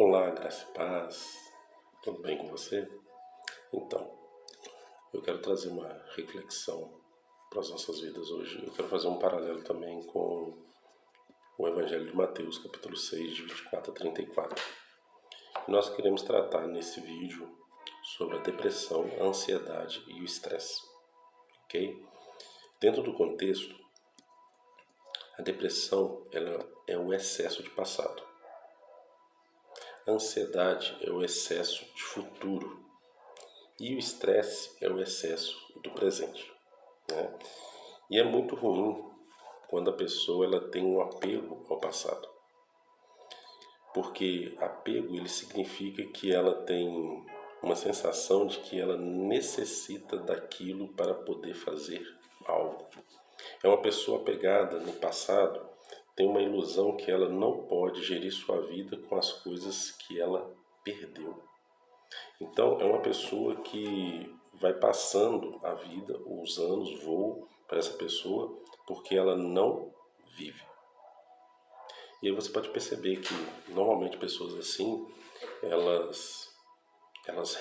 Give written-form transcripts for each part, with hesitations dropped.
Olá, graça e paz, tudo bem com você? Então, eu quero trazer uma reflexão para as nossas vidas hoje. Eu quero fazer um paralelo também com o Evangelho de Mateus, capítulo 6, de 24 a 34. Nós queremos tratar nesse vídeo sobre a depressão, a ansiedade e o estresse, ok? Dentro do contexto, a depressão ela é o excesso de passado. A ansiedade é o excesso de futuro. E o estresse é o excesso do presente, né? E é muito ruim quando a pessoa ela tem um apego ao passado. Porque apego ele significa que ela tem uma sensação de que ela necessita daquilo para poder fazer algo. É uma pessoa apegada no passado, tem uma ilusão que ela não pode gerir sua vida com as coisas que ela perdeu. Então é uma pessoa que vai passando a vida, os anos voam para essa pessoa porque ela não vive. E aí você pode perceber que normalmente pessoas assim, elas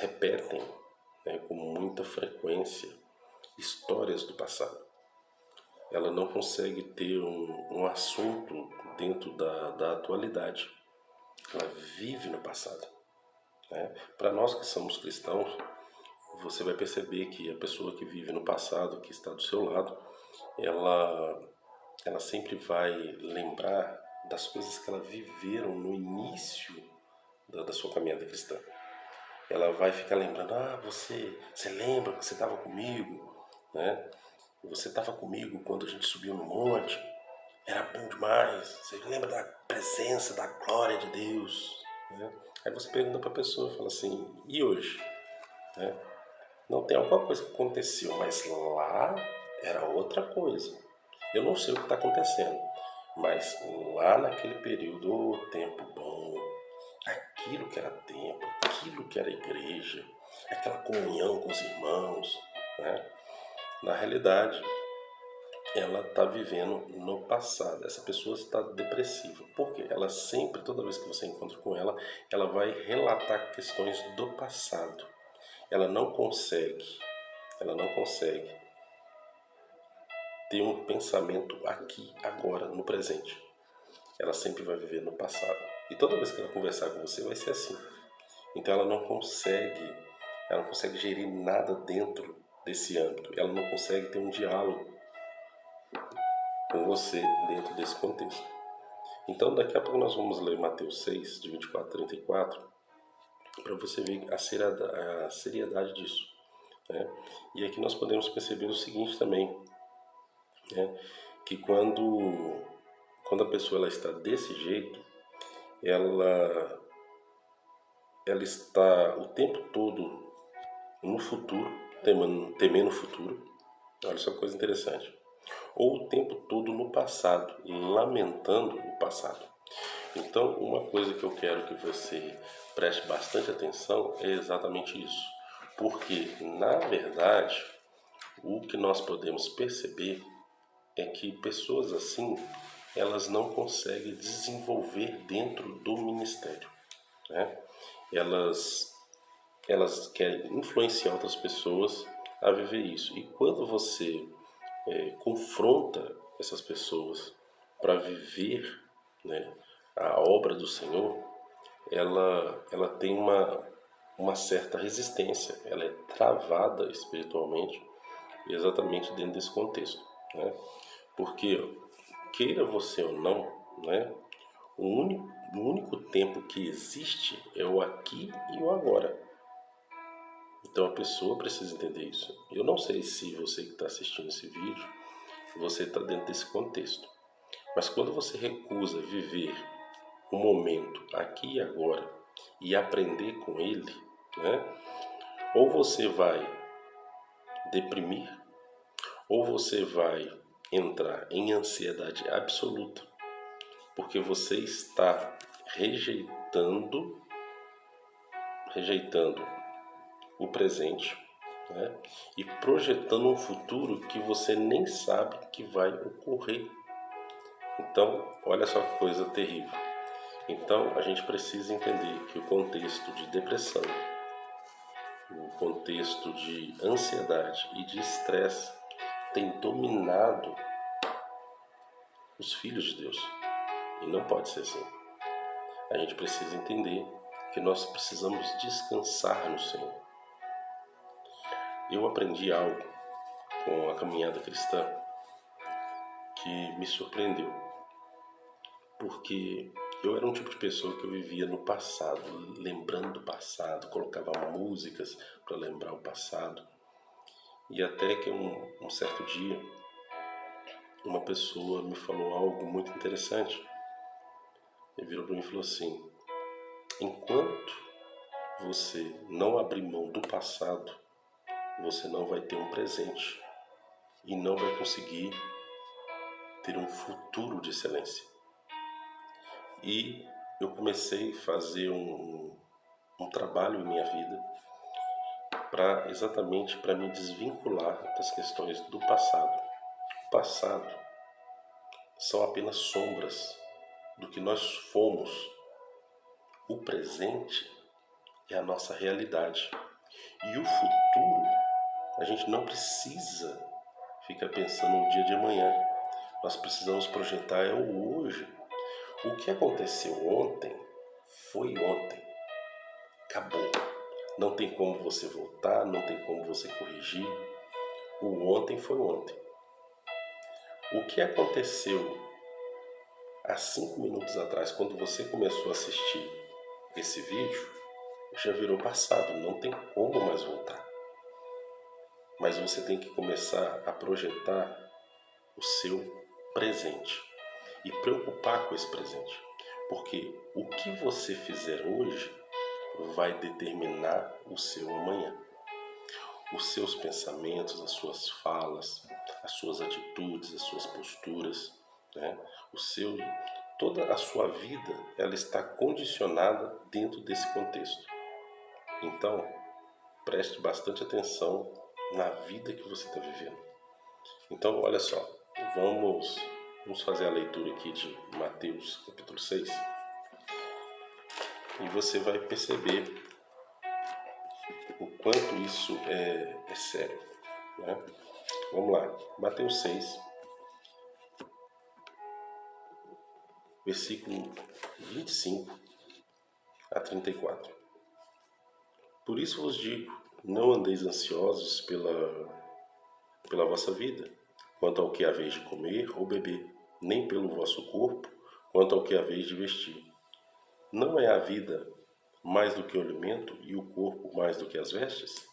repetem, né, com muita frequência histórias do passado. Ela não consegue ter um assunto dentro da atualidade. Ela vive no passado, né? Para nós que somos cristãos, você vai perceber que a pessoa que vive no passado, que está do seu lado, ela sempre vai lembrar das coisas que ela viveram no início da sua caminhada cristã. Ela vai ficar lembrando, você lembra que você estava comigo, né? Você estava comigo quando a gente subiu no monte, era bom demais, você lembra da presença, da glória de Deus, né? Aí você pergunta para a pessoa, fala assim, e hoje? Né? Não, tem alguma coisa que aconteceu, mas lá era outra coisa. Eu não sei o que está acontecendo, mas lá naquele período, tempo bom, aquilo que era tempo, aquilo que era igreja, aquela comunhão com os irmãos, né? Na realidade, ela está vivendo no passado. Essa pessoa está depressiva. Por quê? Ela sempre, toda vez que você encontra com ela vai relatar questões do passado. Ela não consegue ter um pensamento aqui, agora, no presente. Ela sempre vai viver no passado. E toda vez que ela conversar com você vai ser assim. Então ela não consegue gerir nada dentro desse âmbito. Ela não consegue ter um diálogo com você dentro desse contexto. Então daqui a pouco nós vamos ler Mateus 6, de 24 a 34, para você ver a seriedade disso, né? E aqui nós podemos perceber o seguinte também, né? Que quando a pessoa ela está desse jeito, ela está o tempo todo no futuro, temendo o futuro. Olha só que coisa interessante. Ou o tempo todo no passado, lamentando o passado. Então, uma coisa que eu quero que você preste bastante atenção é exatamente isso. Porque, na verdade, o que nós podemos perceber é que pessoas assim, elas não conseguem desenvolver dentro do ministério, né? Elas querem influenciar outras pessoas a viver isso. E quando você confronta essas pessoas para viver, né, a obra do Senhor, ela tem uma certa resistência, ela é travada espiritualmente exatamente dentro desse contexto, né? Porque, queira você ou não, né, o único tempo que existe é o aqui e o agora. Então a pessoa precisa entender isso. Eu não sei se você que está assistindo esse vídeo, você está dentro desse contexto. Mas quando você recusa viver o momento aqui e agora e aprender com ele, né, ou você vai deprimir, ou você vai entrar em ansiedade absoluta, porque você está rejeitando o presente, né, e projetando um futuro que você nem sabe que vai ocorrer. Então, olha só que coisa terrível. Então, a gente precisa entender que o contexto de depressão, o contexto de ansiedade e de estresse tem dominado os filhos de Deus. E não pode ser assim. A gente precisa entender que nós precisamos descansar no Senhor. Eu aprendi algo com a caminhada cristã que me surpreendeu, porque eu era um tipo de pessoa que eu vivia no passado, lembrando do passado, colocava músicas para lembrar o passado, e até que um certo dia uma pessoa me falou algo muito interessante. Ele virou para mim e falou assim: enquanto você não abrir mão do passado, você não vai ter um presente e não vai conseguir ter um futuro de excelência. E eu comecei a fazer um trabalho em minha vida exatamente para me desvincular das questões do passado. O passado são apenas sombras do que nós fomos. O presente é a nossa realidade. E o futuro, a gente não precisa ficar pensando no dia de amanhã. Nós precisamos projetar o hoje. O que aconteceu ontem, foi ontem. Acabou. Não tem como você voltar, não tem como você corrigir. O ontem foi ontem. O que aconteceu há 5 minutos atrás, quando você começou a assistir esse vídeo, já virou passado, não tem como mais voltar. Mas você tem que começar a projetar o seu presente e preocupar com esse presente, porque o que você fizer hoje vai determinar o seu amanhã. Os seus pensamentos, as suas falas, as suas atitudes, as suas posturas, né? Toda a sua vida, ela está condicionada dentro desse contexto. Então, preste bastante atenção na vida que você está vivendo. Então, olha só, vamos fazer a leitura aqui de Mateus capítulo 6 e você vai perceber o quanto isso é sério, né? Vamos lá, Mateus 6, versículo 25 a 34. Por isso vos digo, não andeis ansiosos pela vossa vida, quanto ao que haveis de comer ou beber, nem pelo vosso corpo, quanto ao que haveis de vestir. Não é a vida mais do que o alimento e o corpo mais do que as vestes?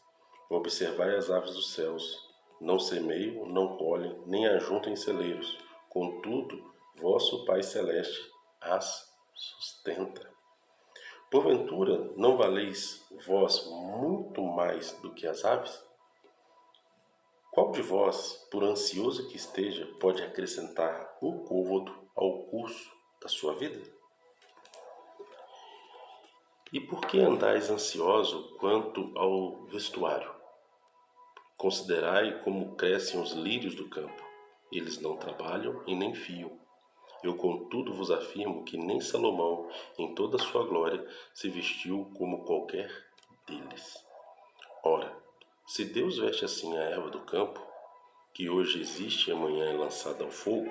Observai as aves dos céus, não semeiam, não colhem, nem ajuntam em celeiros, contudo, vosso Pai Celeste as sustenta. Porventura, não valeis vós muito mais do que as aves? Qual de vós, por ansioso que esteja, pode acrescentar um côvado ao curso da sua vida? E por que andais ansioso quanto ao vestuário? Considerai como crescem os lírios do campo. Eles não trabalham e nem fiam. Eu, contudo, vos afirmo que nem Salomão, em toda a sua glória, se vestiu como qualquer deles. Ora, se Deus veste assim a erva do campo, que hoje existe e amanhã é lançada ao fogo,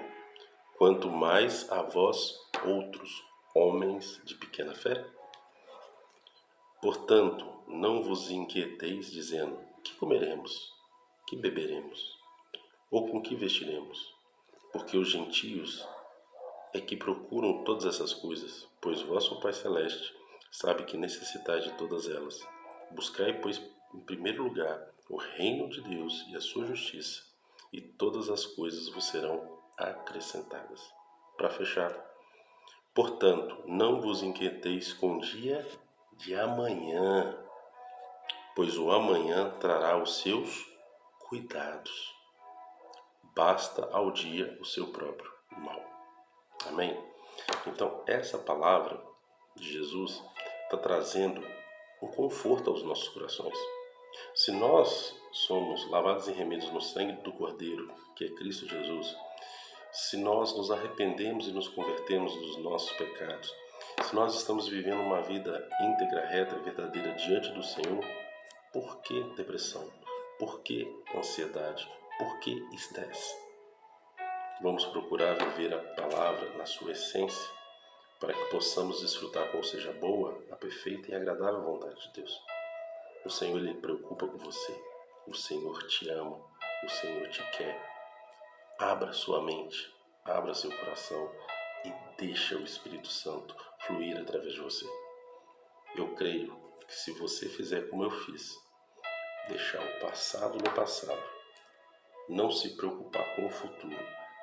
quanto mais a vós outros, homens de pequena fé? Portanto, não vos inquieteis dizendo, que comeremos, que beberemos, ou com que vestiremos? Porque os gentios é que procuram todas essas coisas, pois vosso Pai Celeste sabe que necessitais de todas elas. Buscai, pois, em primeiro lugar, o reino de Deus e a sua justiça, e todas as coisas vos serão acrescentadas. Para fechar, portanto, não vos inquieteis com o dia de amanhã, pois o amanhã trará os seus cuidados. Basta ao dia o seu próprio mal. Amém? Então, essa palavra de Jesus está trazendo um conforto aos nossos corações. Se nós somos lavados e remidos no sangue do Cordeiro, que é Cristo Jesus, se nós nos arrependemos e nos convertemos dos nossos pecados, Se nós estamos vivendo uma vida íntegra, reta e verdadeira diante do Senhor, por que depressão? Por que ansiedade? Por que estresse? Vamos procurar viver a palavra na sua essência para que possamos desfrutar qual seja a boa, a perfeita e agradável vontade de Deus. O Senhor, Ele preocupa com você. O Senhor te ama. O Senhor te quer. Abra sua mente, abra seu coração e deixa o Espírito Santo fluir através de você. Eu creio que se você fizer como eu fiz, deixar o passado no passado, não se preocupar com o futuro,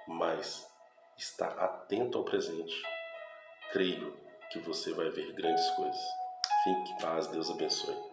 mas estar atento ao presente, creio que você vai ver grandes coisas. Fique em paz, Deus abençoe.